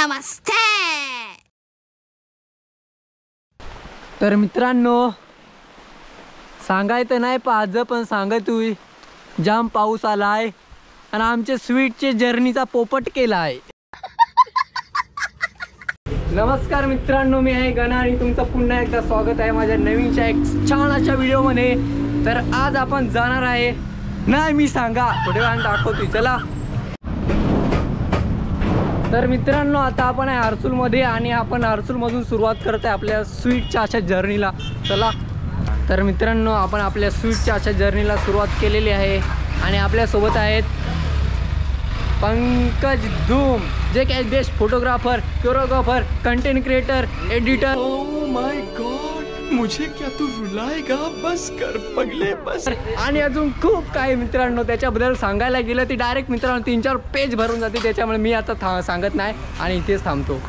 नमस्ते। तर मित्रांनो, सांगायचं नाही पाहिजे पण सांगतोय, जाम पाऊस आलाय आणि आमच्या स्वीटचे जर्नीचा पोपट केलाय। नमस्कार मित्रांनो, मी आहे गणा आणि तुमचं पुन्हा एकदा स्वागत आहे माझ्या नवीनच्या एक छान अशा व्हिडिओमध्ये। तर आज आपण जाणार आहे, नाही मी सांगा थोड्या वेळाने दाखवतोय, चला। तर मित्रांनो, आता आपण आहे हर्सुलमध्ये आणि आपण हर्सुलमधून सुरुवात करत आहे आपल्या स्वीटच्या अशा जर्नीला, चला। तर मित्रांनो, आपण आपल्या स्वीटच्या अशा जर्नीला सुरुवात केलेली आहे आणि आपल्यासोबत आहेत पंकज धूम, जे काही best photographer, choreographer, content creator, editor. Oh my God, मुझे क्या तू रुलाएगा? बस कर पगले बस। आणि अजून खूप काही मित्रांनो, त्याच्याबद्दल सांगायला गेलं ती डायरेक्ट मित्रांनो 3-4 पेज भरून जाते, त्याच्यामुळे मी आता सांगत नाही आणि इथेच थांबतो।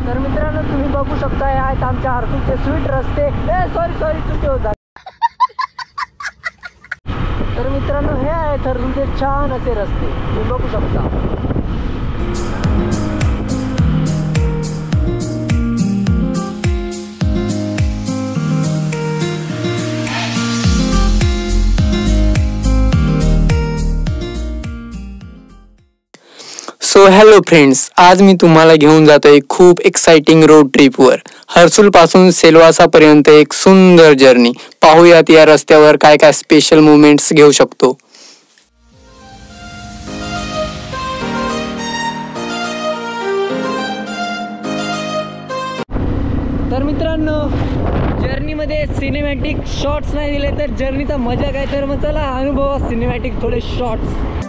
तर मित्रांनो, तुम्ही बघू शकता, हे आहेत आमच्या हर्सुलचे स्वीट रस्ते। सॉरी चुकी होतात। तर मित्रांनो, हे आहेत हर्सुलचे छान असे रस्ते, तुम्ही बघू शकता। सो हॅलो फ्रेंड्स, आज मी तुम्हाला घेऊन जातोय खूप एक्साइटिंग रोड ट्रिपवर। हर्सुल पासून सेल्वासा पर्यंत एक सुंदर जर्नी। पाहूयात या रस्त्यावर काय काय स्पेशल मोमेंट्स घेऊ शकतो। तर मित्रांनो, जर्नीमध्ये सिनेमॅटिक शॉट्स नाही दिले तर जर्नीचा मजा काय, तर मग चला अनुभवा सिनेमॅटिक थोडे शॉट्स।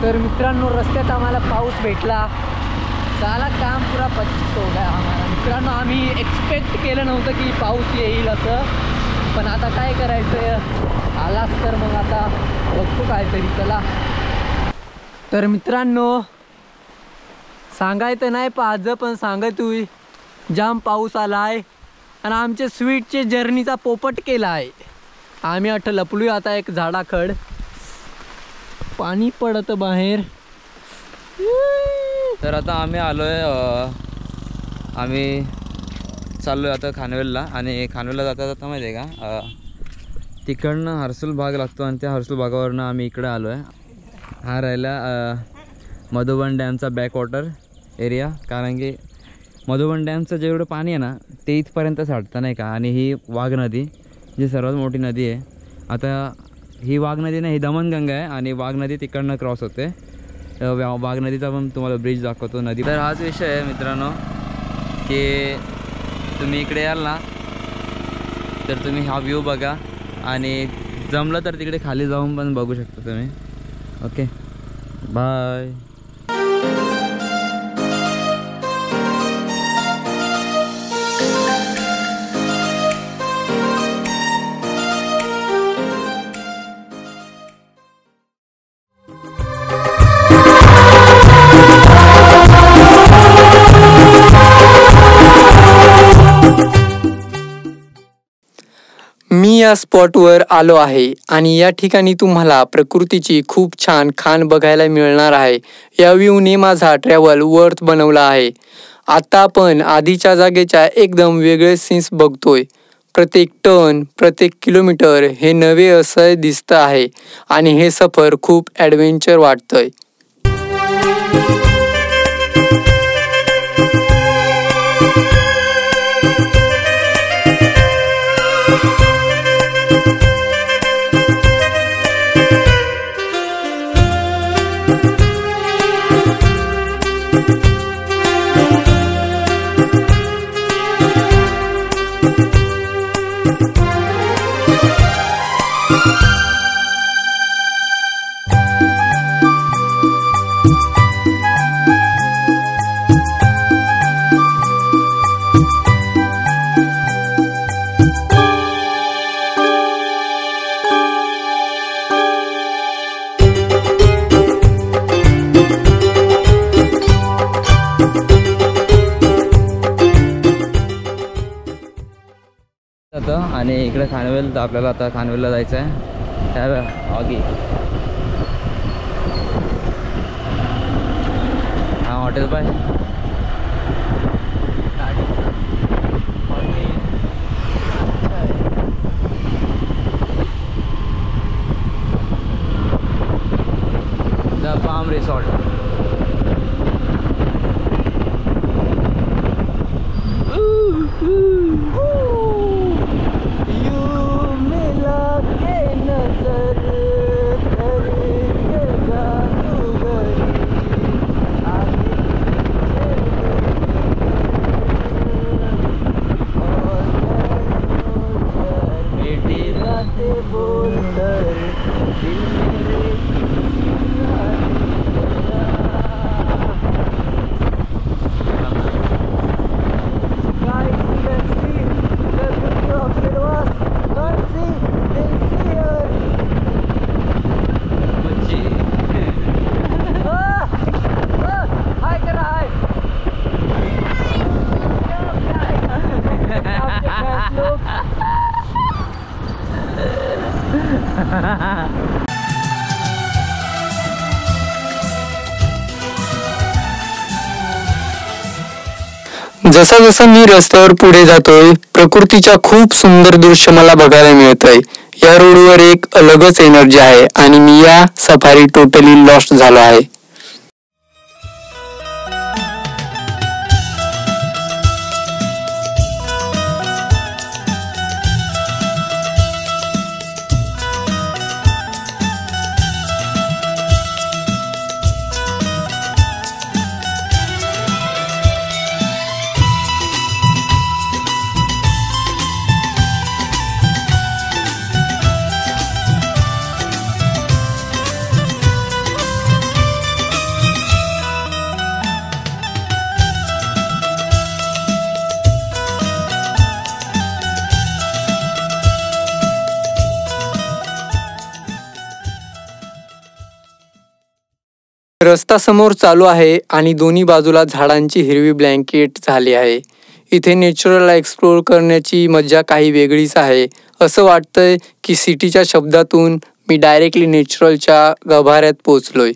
तर मित्रांनो, रस्त्यात आम्हाला पाऊस भेटला, साला काम पुरा 25 हो गया आम्हाला। मित्रांनो, आम्ही एक्सपेक्ट केलं नव्हतं की पाऊस येईल असं, पण आता काय करायचं, आलाच तर मग आता बघतो काहीतरी, चला। तर मित्रांनो, सांगायचं नाही पाहिजे पण सांगतोय, जाम पाऊस आलाय आणि आमच्या स्वीटचे जर्नीचा पोपट केलाय। आम्ही लपलोय आता एक झाडाखड, पाणी पडत बाहेर। तर आता आम्ही आलोय, आम्ही चाललोय आता खानवेलला। आणि खानवेलला जाता माहिती आहे का, तिकडनं हर्सुल भाग लागतो आणि त्या हर्सुल भागावरनं आम्ही इकडे आलोय। हा राहिला मधुबन डॅमचा बॅकवॉटर एरिया, कारण की मधुबन डॅमचं जेवढं पाणी आहे ना ते इथपर्यंत साठतं नाही का। आणि ही वाघ नदी जी सर्वात मोठी नदी आहे, आता ही वाघ नदी नाही, ही दमनगंगा आहे आणि वाघ नदी तिकडनं क्रॉस होते। वाघ नदीचा पण तुम्हाला ब्रिज दाखवतो नदी। तर हाच विषय आहे मित्रांनो, की तुम्ही इकडे याल ना तर तुम्ही हा व्ह्यू बघा आणि जमलं तर तिकडे खाली जाऊन पण बघू शकता तुम्ही। Okay, bye. मी या स्पॉटवर आलो आहे आणि या ठिकाणी तुम्हाला प्रकृतीची खूप छान खाण बघायला मिळणार आहे। या व्ह्यूने माझा ट्रॅव्हल वर्थ बनवला आहे। आता आपण आधीच्या जागेच्या एकदम वेगळे सीन्स बघतोय। प्रत्येक टर्न, प्रत्येक किलोमीटर हे नवे असं दिसतं आहे आणि हे सफर खूप ॲडव्हेंचर वाटतंय। जातं आणि इकडे खानवेल, तर आपल्याला आता खानवेलला जायचं आहे. त्या आगी हा हॉटेल पाय द पाम रिसॉर्ट. जसा जसा मी रस्त्यावर पुढे जातोय, प्रकृतीच्या खूप सुंदर दृश्य मला बघायला मिळतंय. या रोडवर एक अलगच एनर्जी आहे आणि मी या सफारी टोटली लॉस्ट झालो आहे. रस्ता समोर चालू आहे आणि दोन्ही बाजूला झाडांची हिरवी ब्लँकेट झाली आहे. इथे नॅचरल एक्सप्लोर करण्याची मजा काही वेगळीच आहे. असं वाटतंय की सिटीच्या शब्दातून मी डायरेक्टली नॅचरलच्या गाभाऱ्यात पोचलोय.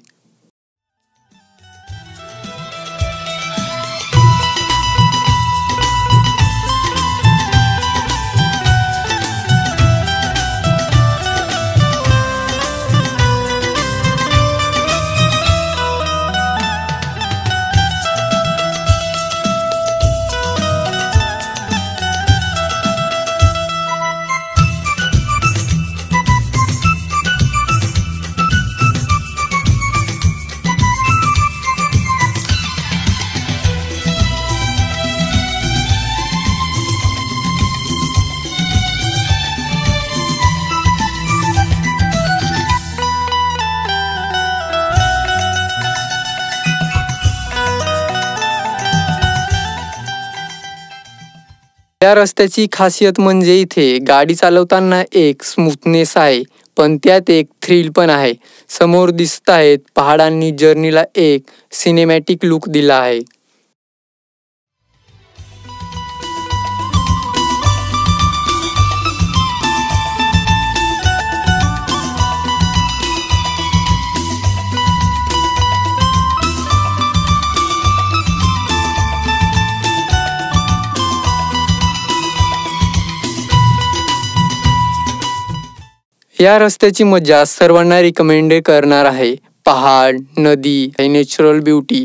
या रस्त्याची खासियत म्हणजे इथे गाडी चालवताना एक स्मूथनेस आहे, पण त्यात एक थ्रिल पण आहे. समोर दिसत आहेत पहाडांनी जर्नीला एक सिनेमॅटिक लुक दिला आहे. या रस्त्याची मजा सर्वांना रिकमेंड करणार आहे. पहाड, नदी, नॅचरल ब्युटी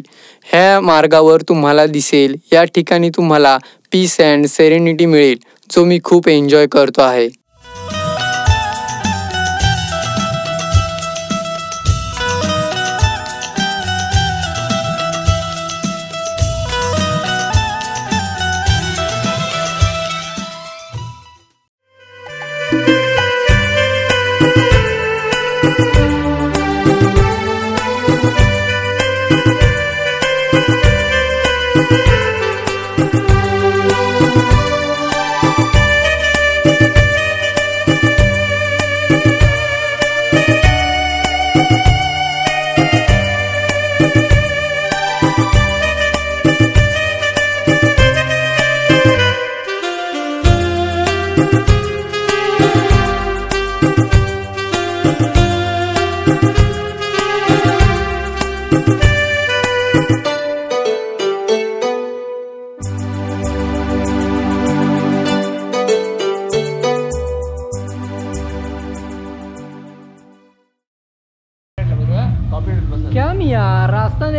ह्या मार्गावर तुम्हाला दिसेल. या ठिकाणी तुम्हाला पीस अँड सेरेनिटी मिळेल, जो मी खूप एन्जॉय करतो आहे.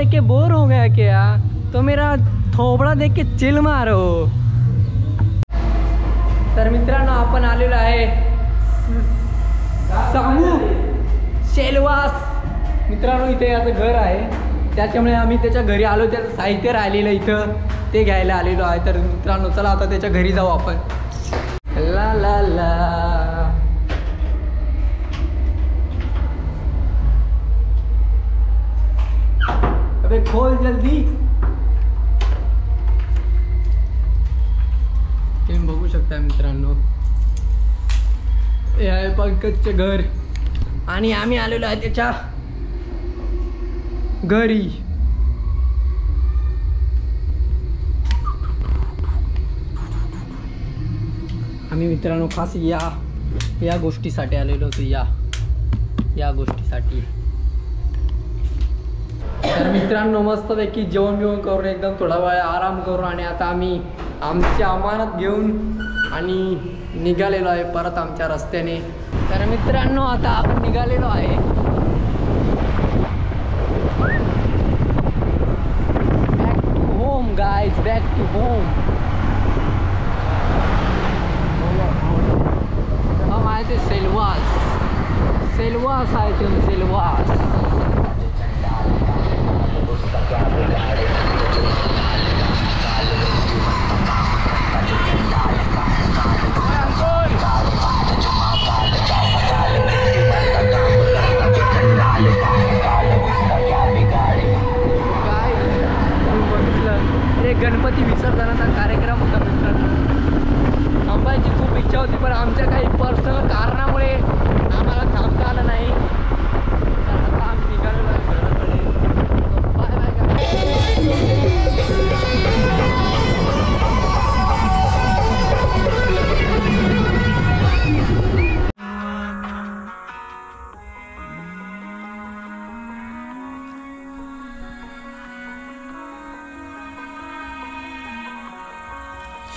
देख के बोर हो गया क्या? तो मेरा थोबडा देख के चिल मारो. तर मित्रांनो आपण आलेलो आहे सामू शेलवास. मित्रांनो इथे याचं घर आहे, त्याच्यामुळे आम्ही त्याच्या घरी आलो. त्याचं साहित्य राहिलेलं इथं ते घ्यायला आलेलो आहे. तर मित्रांनो चला आता त्याच्या घरी जाऊ आपण. ला ला ला. अबे खोल जल्दी. तुम्ही बघू शकता मित्रांनो, हे आहे पंकजचे घर आणि आम्ही आलेलो आहे त्याच्या घरी. आम्ही मित्रांनो खास या गोष्टीसाठी आलेलो होतो, या गोष्टीसाठी. तर मित्रांनो मस्तपैकी जेवण बिवण करून एकदम थोडा वेळ आराम करून आणि आता आम्ही आमची अमानत घेऊन आणि निघालेलो आहे परत आमच्या रस्त्याने. तर मित्रांनो आता आपण निघालेलो आहे. Back to home guys, back to home. हम आए थे सेलवास आए थे, सेलवास. गणपती विसर्जनाचा कार्यक्रम होता मित्रांनो. थांबायची खूप इच्छा होती पण आमच्या काही पर्सनल कारणामुळे आम्हाला थांबता आलं नाही. तर आता आम्ही निघालेलो आहे घराकडे. Bye bye.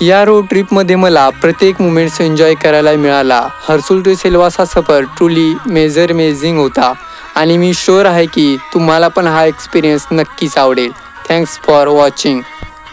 या रोड ट्रिपमध्ये मला प्रत्येक मुमेंट्स एन्जॉय करायला मिळाला. हर्सुल टू सेलवास हा सफर ट्रूली अमेझिंग होता आणि मी शुअर आहे की तुम्हाला पण हा एक्सपिरियन्स नक्कीच आवडेल. Thanks for watching.